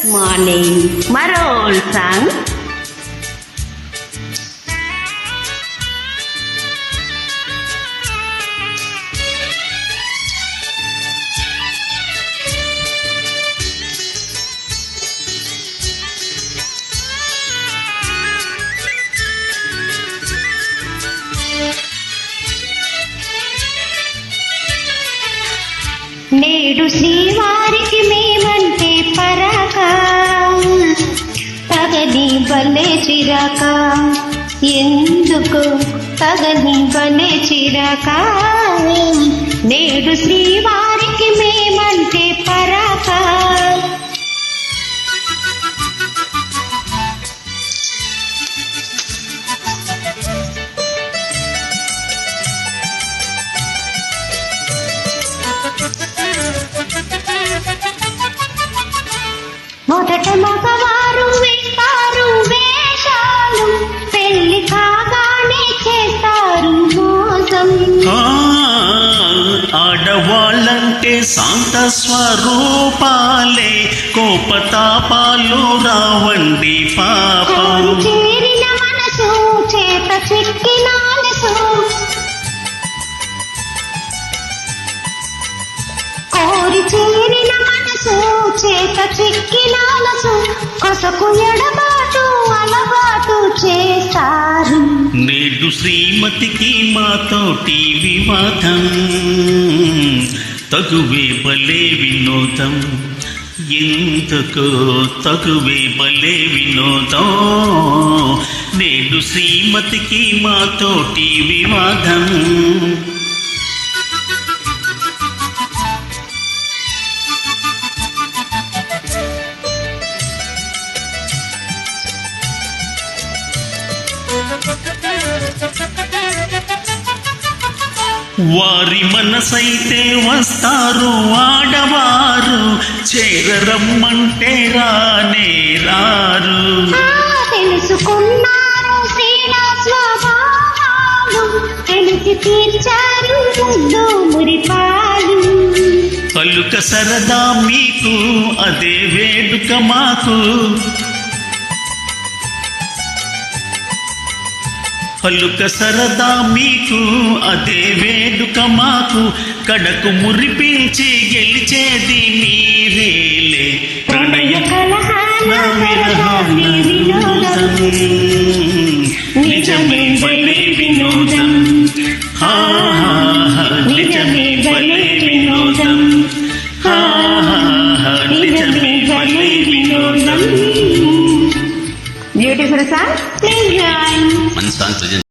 morning. Marol sang. నేడు శ్రీవారికి మేమంటే పరాక తగని బలే చిరాక ఎందుకు తగని బలే చిరాక నేడు శ్రీవారికి మేమంటే పరాక మొదట మగవారు వేస్తారు వేషాలు పెళ్లి కాగానే చేస్తారు మోసం ఆడవాళ్ళంటే శాంత స్వరూపాలే కోపతాపాలు రావండి పాపం చేరిన మనసు చేత చిక్కిన కోరి చేరిన మనసు చేత చిక్కినాలసు కొసకు ఎడబాటు అలవాటు చేస్తారు నేడు శ్రీమతికి మాతోటి వివాదం తగువే బలే వినోదం ఎందుకో తగువే బలే వినోదం నేడు శ్రీమతికి మాతోటి వివాదం వారి మనసైతే వస్తారు ఆడవారు చేరరమ్మంటే రానే రారు తెలుసుకున్నారు శ్రీనా స్వభావాలు తెలిసి తీర్చారు ముద్దు మురిపాలు పలుక సరదా మీకు అదే వేడుక మాకు పలుక సరదా మీకు అదే వేడుక మాకు కడకు మురిపించి గెలిచేది మీరేలే ప్రణయ నిజమే బలే వినోదం నిజమే బలే వినోదం నిజమే బలే వినోదం బ్యూటిఫుల్ సాంగ్. మన సాంగ్